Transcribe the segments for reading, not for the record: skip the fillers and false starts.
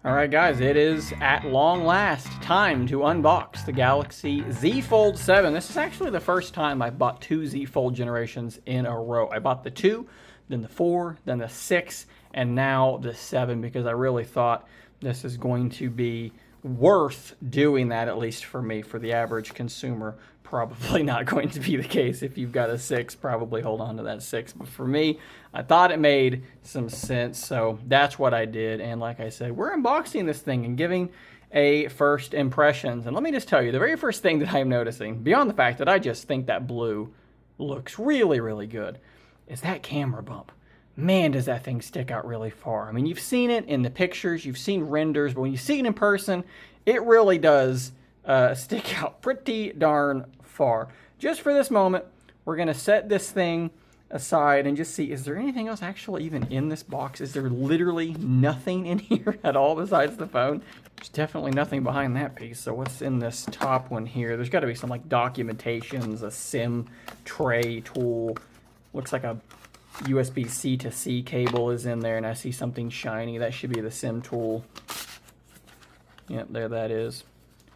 All right, guys, it is at long last time to unbox the Galaxy Z Fold 7. This is actually the first time I bought two Z Fold generations in a row. I bought the 2, then the 4, then the 6, and now the 7 because I really thought this is going to be worth doing that, at least for me. For the average consumer, probably not going to be the case. If you've got a 6, probably hold on to that 6. But for me, I thought it made some sense, so that's what I did. And like I said, we're unboxing this thing and giving a first impressions. And let me just tell you, the very first thing that I'm noticing, beyond the fact that I just think that blue looks really, really good, is that camera bump. Man, does that thing stick out really far. I mean, you've seen it in the pictures, you've seen renders, but when you see it in person, it really does stick out pretty darn far. Just for this moment, we're going to set this thing aside and just see, is there anything else actually even in this box? Is there literally nothing in here at all besides the phone? There's definitely nothing behind that piece. So what's in this top one here? There's got to be some like documentations, a SIM tray tool. Looks like a USB-C to C cable is in there, and I see something shiny. That should be the SIM tool. Yep, there that is.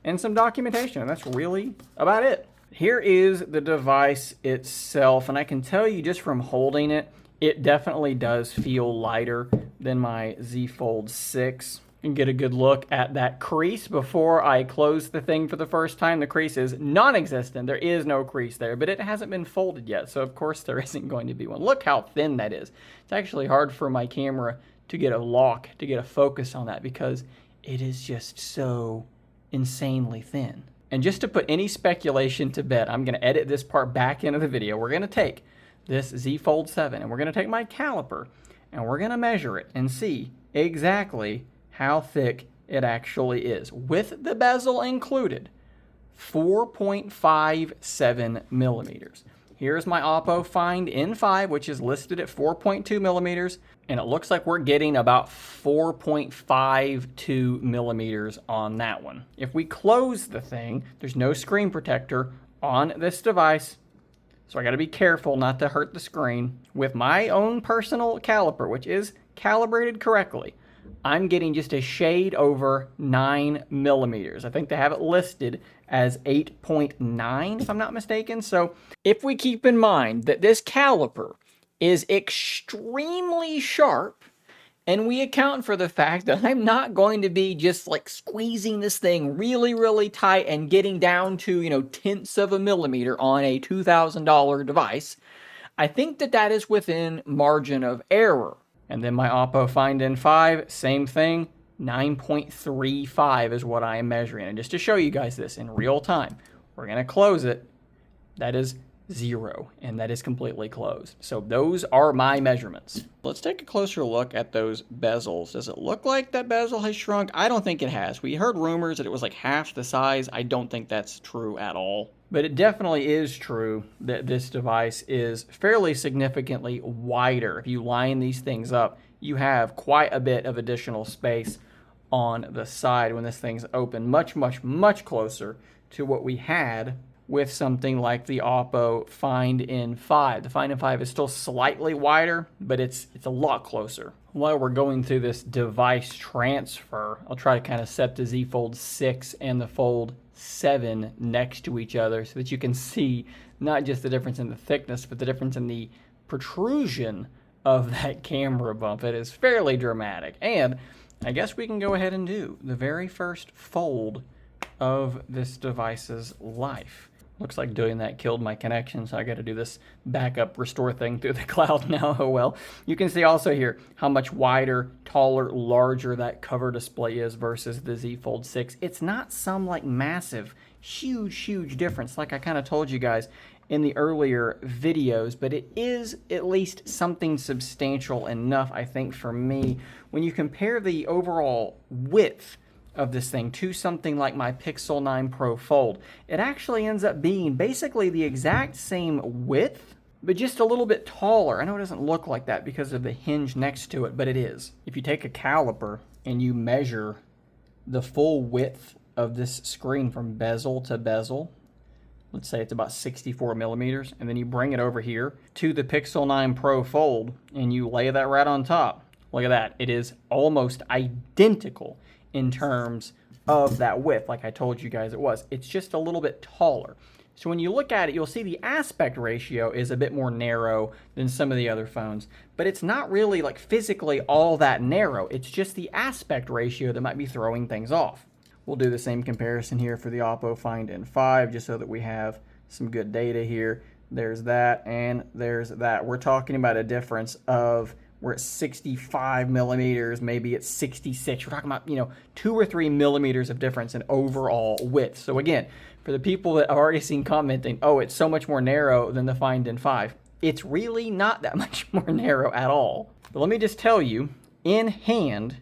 And some documentation, and that's really about it. Here is the device itself, and I can tell you just from holding it, it definitely does feel lighter than my Z Fold 6. You can get a good look at that crease before I close the thing for the first time. The crease is non-existent. There is no crease there, but it hasn't been folded yet, so of course there isn't going to be one. Look how thin that is. It's actually hard for my camera to get a lock, to get a focus on that, because it is just so insanely thin. And just to put any speculation to bed, I'm going to edit this part back into the video. We're going to take this Z Fold 7 and we're going to take my caliper and we're going to measure it and see exactly how thick it actually is. With the bezel included, 4.57 millimeters. Here's my Oppo Find N5, which is listed at 4.2 millimeters, and it looks like we're getting about 4.52 millimeters on that one. If we close the thing, there's no screen protector on this device, so I gotta be careful not to hurt the screen. With my own personal caliper, which is calibrated correctly, I'm getting just a shade over 9 millimeters. I think they have it listed as 8.9, if I'm not mistaken. So if we keep in mind that this caliper is extremely sharp, and we account for the fact that I'm not going to be just like squeezing this thing really, really tight and getting down to, tenths of a millimeter on a $2,000 device, I think that that is within margin of error. And then my Oppo Find N5, same thing, 9.35 is what I am measuring. And just to show you guys this in real time, we're going to close it. That is 0, and that is completely closed. So those are my measurements. Let's take a closer look at those bezels. Does it look like that bezel has shrunk? I don't think it has. We heard rumors that it was like half the size. I don't think that's true at all. But it definitely is true that this device is fairly significantly wider. If you line these things up, you have quite a bit of additional space on the side when this thing's open. Much, much, much closer to what we had with something like the Oppo Find N5. The Find N5 is still slightly wider, but it's a lot closer. While we're going through this device transfer, I'll try to kind of set the Z Fold 6 and the Fold 7 next to each other so that you can see not just the difference in the thickness, but the difference in the protrusion of that camera bump. It is fairly dramatic. And I guess we can go ahead and do the very first fold of this device's life. Looks like doing that killed my connection, so I got to do this backup restore thing through the cloud now. Oh well. You can see also here how much wider, taller, larger that cover display is versus the Z Fold 6. It's not some like massive, huge difference like I kind of told you guys in the earlier videos, but it is at least something substantial enough, I think, for me. When you compare the overall width of this thing to something like my Pixel 9 Pro Fold, it actually ends up being basically the exact same width, but just a little bit taller. I know it doesn't look like that because of the hinge next to it, but it is. If you take a caliper and you measure the full width of this screen from bezel to bezel, let's say it's about 64 millimeters, and then you bring it over here to the Pixel 9 Pro Fold and you lay that right on top. Look at that. It is almost identical in terms of that width, like I told you guys it was. It's just a little bit taller. So when you look at it, you'll see the aspect ratio is a bit more narrow than some of the other phones, but it's not really like physically all that narrow. It's just the aspect ratio that might be throwing things off. We'll do the same comparison here for the Oppo Find N5 just so that we have some good data here. There's that and there's that. We're talking about a difference of, we're at 65 millimeters, maybe it's 66. We're talking about, 2 or 3 millimeters of difference in overall width. So again, for the people that I've already seen commenting, oh, it's so much more narrow than the Find N5, it's really not that much more narrow at all. But let me just tell you, in hand,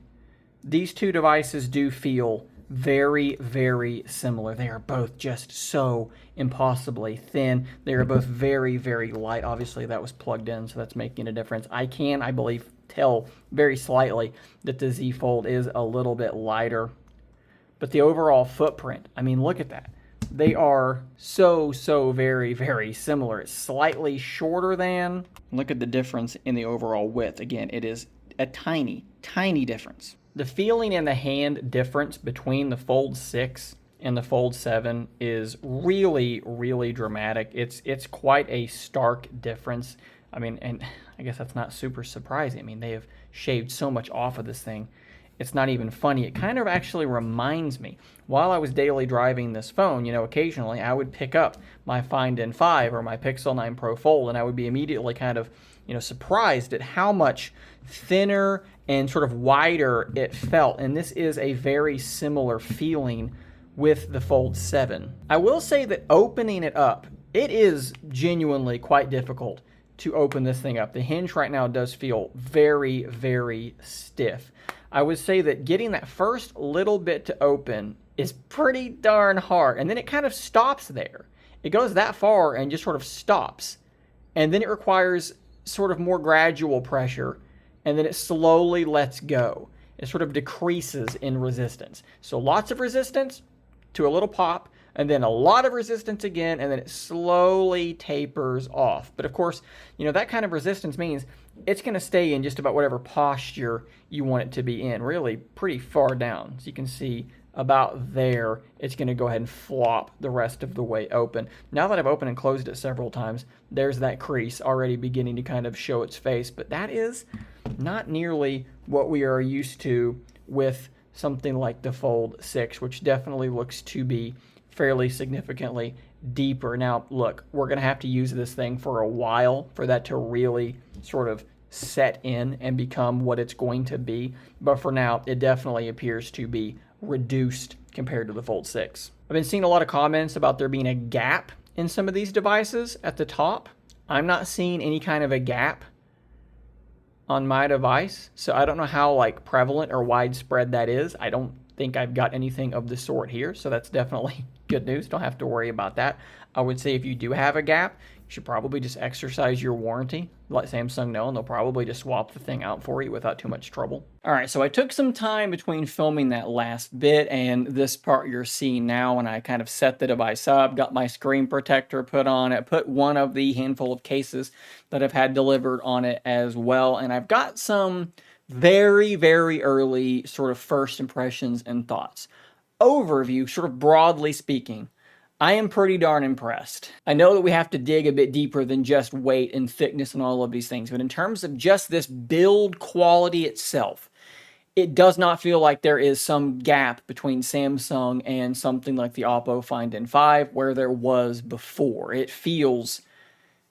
these two devices do feel very, very similar. They are both just so impossibly thin. They are both very, very light. Obviously, that was plugged in, so that's making a difference. I believe, tell very slightly that the Z Fold is a little bit lighter. But the overall footprint, I mean, look at that. They are so very, very similar. It's slightly shorter than. Look at the difference in the overall width. Again, it is a tiny, tiny difference. The feeling in the hand difference between the Fold 6 and the Fold 7 is really, really dramatic. It's quite a stark difference. I mean, and I guess that's not super surprising. I mean, they have shaved so much off of this thing. It's not even funny. It kind of actually reminds me, while I was daily driving this phone, occasionally I would pick up my Find N5 or my Pixel 9 Pro Fold, and I would be immediately kind of, surprised at how much thinner and sort of wider it felt. And this is a very similar feeling with the Fold 7. I will say that opening it up, it is genuinely quite difficult to open this thing up. The hinge right now does feel very, very stiff. I would say that getting that first little bit to open is pretty darn hard. And then it kind of stops there. It goes that far and just sort of stops. And then it requires sort of more gradual pressure. And then it slowly lets go. It sort of decreases in resistance. So lots of resistance to a little pop, and then a lot of resistance again, and then it slowly tapers off. But of course, that kind of resistance means it's going to stay in just about whatever posture you want it to be in, really pretty far down. So you can see about there, it's going to go ahead and flop the rest of the way open. Now that I've opened and closed it several times, there's that crease already beginning to kind of show its face, but that is not nearly what we are used to with something like the Fold 6, which definitely looks to be fairly significantly deeper. Now, look, we're going to have to use this thing for a while for that to really sort of set in and become what it's going to be. But for now, it definitely appears to be reduced compared to the Fold 6. I've been seeing a lot of comments about there being a gap in some of these devices at the top. I'm not seeing any kind of a gap on my device, so I don't know how prevalent or widespread that is. I don't think I've got anything of the sort here, so that's definitely good news. Don't have to worry about that. I would say if you do have a gap, you should probably just exercise your warranty. Let Samsung know, and they'll probably just swap the thing out for you without too much trouble. All right, so I took some time between filming that last bit and this part you're seeing now, and I kind of set the device up, got my screen protector put on it, put one of the handful of cases that I've had delivered on it as well, and I've got some very, very early sort of first impressions and thoughts. Overview, sort of broadly speaking, I am pretty darn impressed. I know that we have to dig a bit deeper than just weight and thickness and all of these things, but in terms of just this build quality itself, it does not feel like there is some gap between Samsung and something like the Oppo Find N5 where there was before. It feels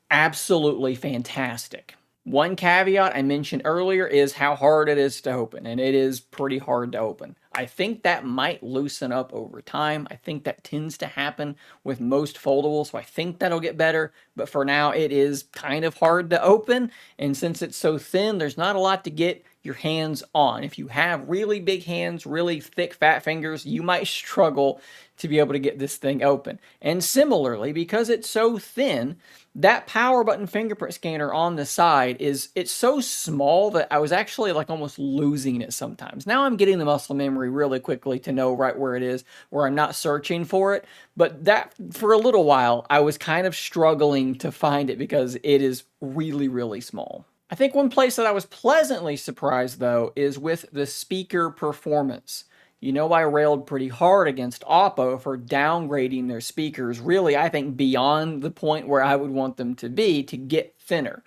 absolutely fantastic. One caveat I mentioned earlier is how hard it is to open, and it is pretty hard to open. I think that might loosen up over time. I think that tends to happen with most foldables, so I think that'll get better. But for now, it is kind of hard to open, and since it's so thin, there's not a lot to get your hands on. If you have really big hands, really thick, fat fingers, you might struggle to be able to get this thing open. And similarly, because it's so thin, that power button fingerprint scanner on the side it's so small that I was actually almost losing it sometimes. Now I'm getting the muscle memory really quickly to know right where it is, where I'm not searching for it. But that, for a little while, I was kind of struggling to find it because it is really, really small. I think one place that I was pleasantly surprised, though, is with the speaker performance. You know, I railed pretty hard against Oppo for downgrading their speakers, really, I think, beyond the point where I would want them to be to get thinner.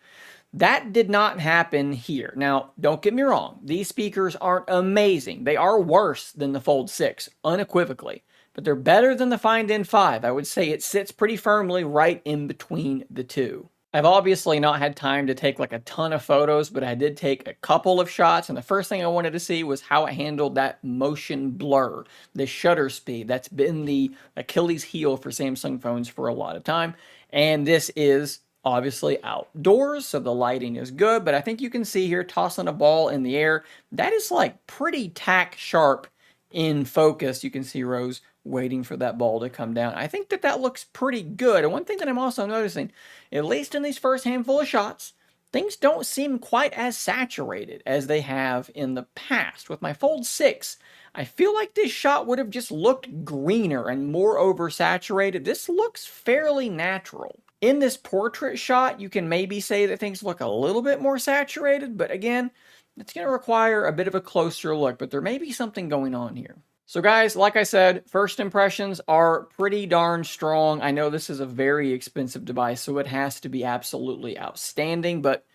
That did not happen here. Now, don't get me wrong, these speakers aren't amazing. They are worse than the Fold 6, unequivocally, but they're better than the Find N5. I would say it sits pretty firmly right in between the two. I've obviously not had time to take like a ton of photos, but I did take a couple of shots, and the first thing I wanted to see was how it handled that motion blur, the shutter speed. That's been the Achilles heel for Samsung phones for a lot of time, and this is obviously outdoors, so the lighting is good, but I think you can see here tossing a ball in the air, that is like pretty tack sharp in focus. You can see Rose waiting for that ball to come down. I think that looks pretty good. And one thing that I'm also noticing, at least in these first handful of shots, things don't seem quite as saturated as they have in the past. With my Fold 6, I feel like this shot would have just looked greener and more oversaturated. This looks fairly natural. In this portrait shot, you can maybe say that things look a little bit more saturated, but again, it's going to require a bit of a closer look, but there may be something going on here. So guys, like I said, first impressions are pretty darn strong. I know this is a very expensive device, so it has to be absolutely outstanding, but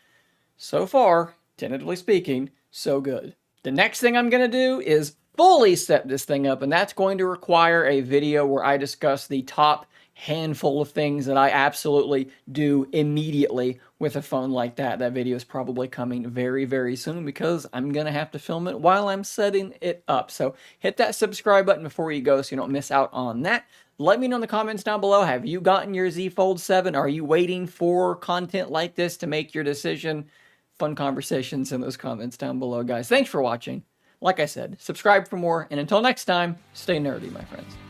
so far, tentatively speaking, so good. The next thing I'm going to do is fully set this thing up, and that's going to require a video where I discuss the top handful of things that I absolutely do immediately with a phone like that. That video is probably coming very, very soon because I'm going to have to film it while I'm setting it up. So hit that subscribe button before you go so you don't miss out on that. Let me know in the comments down below, have you gotten your Z Fold 7? Are you waiting for content like this to make your decision? Fun conversations in those comments down below, guys. Thanks for watching. Like I said, subscribe for more, and until next time, stay nerdy, my friends.